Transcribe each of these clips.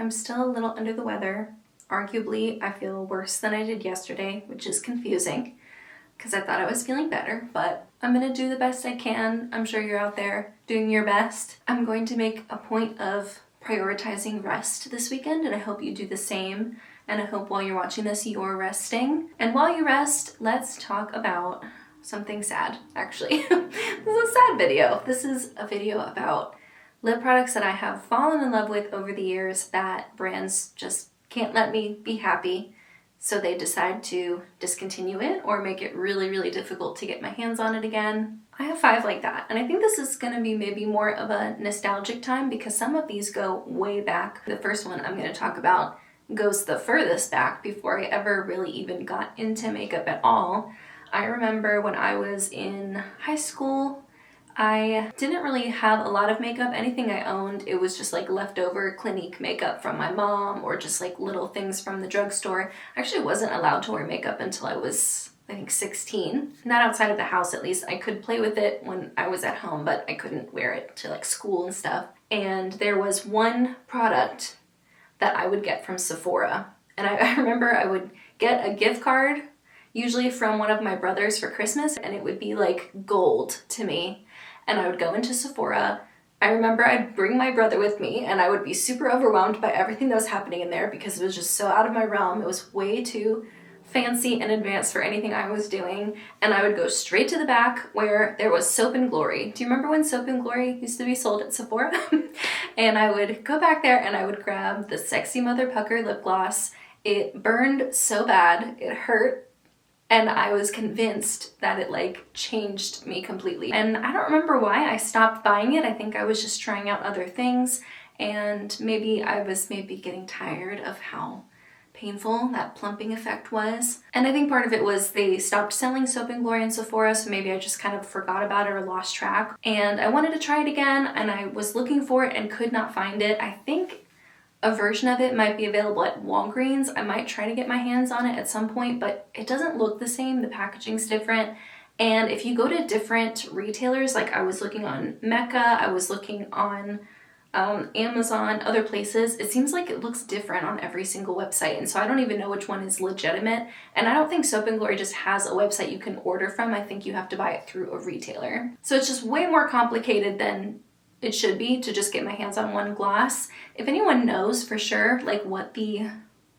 I'm still a little under the weather. Arguably, I feel worse than I did yesterday, which is confusing because I thought I was feeling better, but I'm gonna do the best I can. I'm sure you're out there doing your best. I'm going to make a point of prioritizing rest this weekend, and I hope you do the same. And I hope while you're watching this, you're resting. And while you rest, let's talk about something sad, actually. This is a sad video. This is a video about lip products that I have fallen in love with over the years that brands just can't let me be happy. So they decide to discontinue it or make it really, really difficult to get my hands on it again. I have 5 like that, and I think this is gonna be maybe more of a nostalgic time because some of these go way back. The first one I'm gonna talk about goes the furthest back before I ever really even got into makeup at all. I remember when I was in high school, I didn't really have a lot of makeup. Anything I owned, it was just like leftover Clinique makeup from my mom or just like little things from the drugstore. I actually wasn't allowed to wear makeup until I was, I think, 16. Not outside of the house, at least. I could play with it when I was at home, but I couldn't wear it to like school and stuff. And there was one product that I would get from Sephora. And I remember I would get a gift card, usually from one of my brothers for Christmas, and it would be like gold to me. And I would go into Sephora. I remember I'd bring my brother with me and I would be super overwhelmed by everything that was happening in there because it was just so out of my realm. It was way too fancy and advanced for anything I was doing. And I would go straight to the back where there was Soap and Glory. Do you remember when Soap and Glory used to be sold at Sephora? And I would go back there and I would grab the Sexy Mother Pucker lip gloss. It burned so bad, it hurt. And I was convinced that it like changed me completely. And I don't remember why I stopped buying it. I think I was just trying out other things, and maybe I was getting tired of how painful that plumping effect was. And I think part of it was they stopped selling Soap and Glory in Sephora, so maybe I just kind of forgot about it or lost track. And I wanted to try it again, and I was looking for it and could not find it. I think a version of it might be available at Walgreens. I might try to get my hands on it at some point, but it doesn't look the same. The packaging's different. And if you go to different retailers, like I was looking on Mecca, I was looking on Amazon, other places, it seems like it looks different on every single website. And so I don't even know which one is legitimate. And I don't think Soap and Glory just has a website you can order from. I think you have to buy it through a retailer. So it's just way more complicated than it should be to just get my hands on one gloss. If anyone knows for sure like what the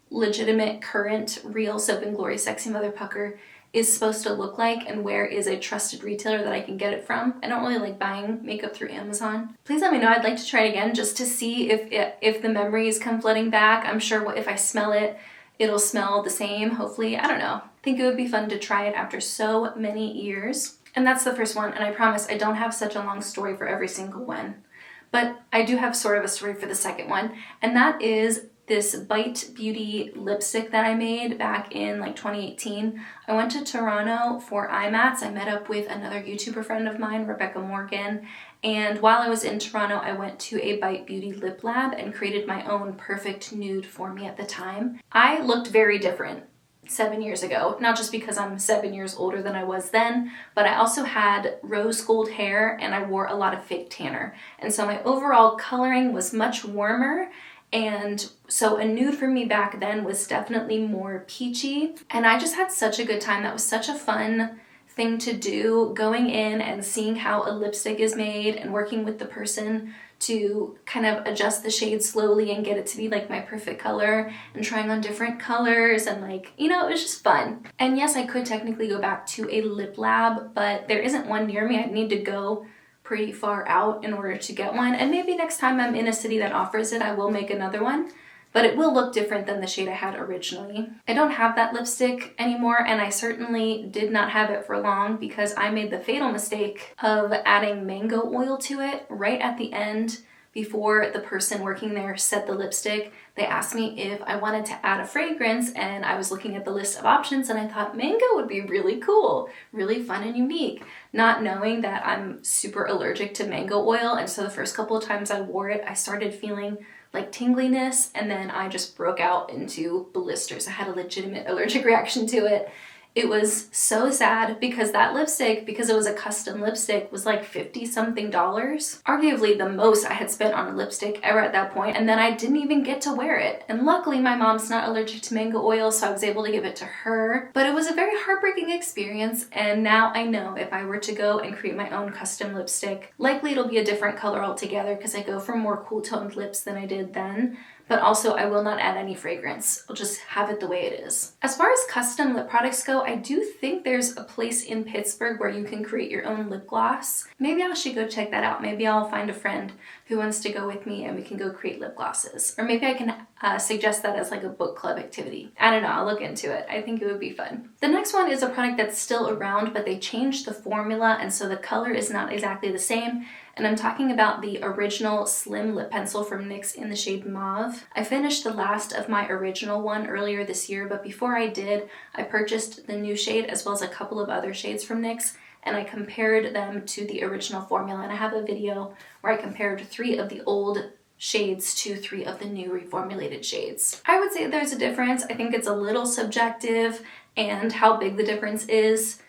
legitimate current real Soap and Glory Sexy Mother Pucker is supposed to look like and where is a trusted retailer that I can get it from. I don't really like buying makeup through Amazon. Please let me know. I'd like to try it again just to see if the memories come flooding back. I'm sure if I smell it, it'll smell the same, hopefully. I don't know. I think it would be fun to try it after so many years. And that's the first one, and I promise I don't have such a long story for every single one. But I do have sort of a story for the second one, and that is this Bite Beauty lipstick that I made back in like 2018. I went to Toronto for IMATS. I met up with another YouTuber friend of mine, Rebecca Morgan, and while I was in Toronto, I went to a Bite Beauty lip lab and created my own perfect nude for me at the time. I looked very different 7 years ago, not just because I'm 7 years older than I was then, but I also had rose gold hair and I wore a lot of fake tanner. And so my overall coloring was much warmer, and so a nude for me back then was definitely more peachy. And I just had such a good time. That was such a fun thing to do, going in and seeing how a lipstick is made and working with the person to kind of adjust the shade slowly and get it to be like my perfect color, and trying on different colors, and like, you know, it was just fun. And yes, I could technically go back to a lip lab, but there isn't one near me. I'd need to go pretty far out in order to get one, and maybe next time I'm in a city that offers it, I will make another one. But it will look different than the shade I had originally. I don't have that lipstick anymore, and I certainly did not have it for long because I made the fatal mistake of adding mango oil to it right at the end before the person working there set the lipstick. They asked me if I wanted to add a fragrance, and I was looking at the list of options and I thought mango would be really cool, really fun and unique, not knowing that I'm super allergic to mango oil. And so the first couple of times I wore it, I started feeling like tingliness, and then I just broke out into blisters. I had a legitimate allergic reaction to it, It was so sad because that lipstick, because it was a custom lipstick, was like $50 something. Arguably the most I had spent on a lipstick ever at that point, and then I didn't even get to wear it. And luckily my mom's not allergic to mango oil, so I was able to give it to her. But it was a very heartbreaking experience, and now I know if I were to go and create my own custom lipstick, likely it'll be a different color altogether because I go for more cool toned lips than I did then. But also I will not add any fragrance. I'll just have it the way it is. As far as custom lip products go, I do think there's a place in Pittsburgh where you can create your own lip gloss. Maybe I should go check that out. Maybe I'll find a friend who wants to go with me and we can go create lip glosses. Or maybe I can suggest that as like a book club activity. I don't know, I'll look into it. I think it would be fun. The next one is a product that's still around, but they changed the formula and so the color is not exactly the same. And I'm talking about the original Slim Lip Pencil from NYX in the shade Mauve. I finished the last of my original one earlier this year, but before I did, I purchased the new shade as well as a couple of other shades from NYX, and I compared them to the original formula. And I have a video where I compared 3 of the old shades to 3 of the new reformulated shades. I would say there's a difference. I think it's a little subjective, and how big the difference is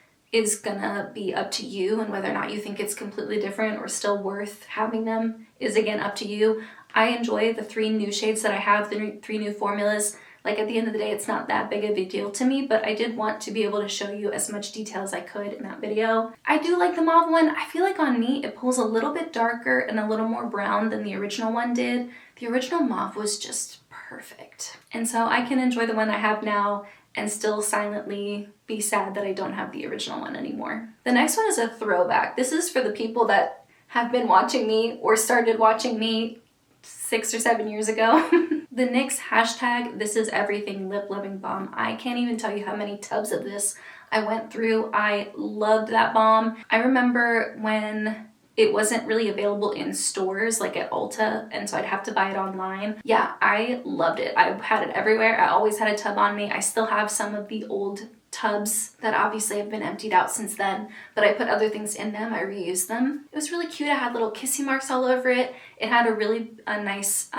gonna be up to you, and whether or not you think it's completely different or still worth having them is again up to you. I enjoy the 3 new shades that I have, the 3 new formulas. Like at the end of the day, it's not that big of a deal to me, but I did want to be able to show you as much detail as I could in that video. I do like the Mauve one. I feel like on me, it pulls a little bit darker and a little more brown than the original one did. The original Mauve was just perfect. And so I can enjoy the one I have now and still silently be sad that I don't have the original one anymore. The next one is a throwback. This is for the people that have been watching me or started watching me 6 or 7 years ago. The NYX hashtag This Is Everything Lip Loving Balm. I can't even tell you how many tubs of this I went through. I loved that balm. I remember when it wasn't really available in stores like at Ulta, and so I'd have to buy it online. Yeah, I loved it. I had it everywhere. I always had a tub on me. I still have some of the old tubs that obviously have been emptied out since then, but I put other things in them. I reused them. It was really cute. I had little kissy marks all over it. It had a nice,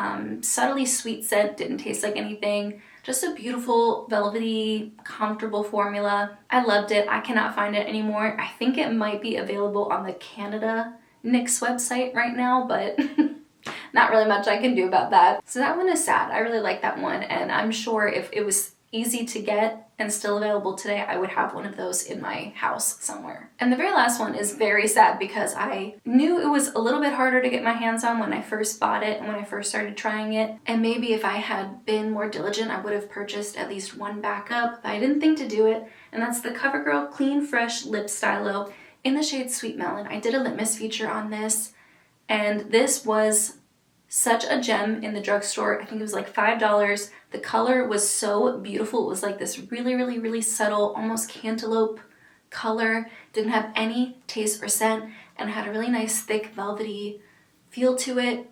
subtly sweet scent. Didn't taste like anything. Just a beautiful, velvety, comfortable formula. I loved it. I cannot find it anymore. I think it might be available on the Canada NYX website right now, but not really much I can do about that. So that one is sad. I really like that one, and I'm sure if it was easy to get and still available today, I would have one of those in my house somewhere. And the very last one is very sad because I knew it was a little bit harder to get my hands on when I first bought it and when I first started trying it. And maybe if I had been more diligent, I would have purchased at least one backup, but I didn't think to do it. And that's the CoverGirl Clean Fresh Lip Stylo in the shade Sweet Melon. I did a litmus feature on this, and this was such a gem in the drugstore. I think it was like $5. The color was so beautiful. It was like this really, really, really subtle, almost cantaloupe color. Didn't have any taste or scent, and had a really nice, thick, velvety feel to it.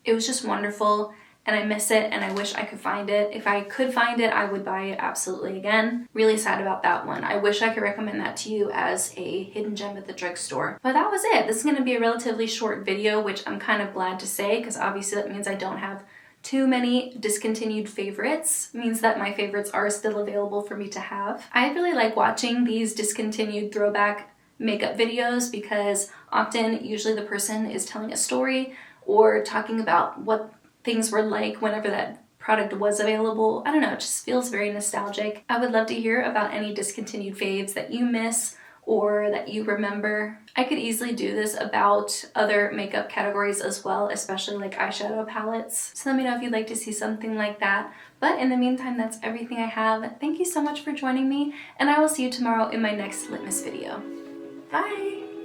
It was just wonderful, and I miss it, and I wish I could find it. If I could find it, I would buy it absolutely again. Really sad about that one. I wish I could recommend that to you as a hidden gem at the drugstore. But that was it. This is going to be a relatively short video, which I'm kind of glad to say, because obviously that means I don't have too many discontinued favorites. It means that my favorites are still available for me to have. I really like watching these discontinued throwback makeup videos because often, usually the person is telling a story or talking about what things were like whenever that product was available. I don't know, it just feels very nostalgic. I would love to hear about any discontinued faves that you miss or that you remember. I could easily do this about other makeup categories as well, especially like eyeshadow palettes. So let me know if you'd like to see something like that. But in the meantime, that's everything I have. Thank you so much for joining me, and I will see you tomorrow in my next litmus video. Bye!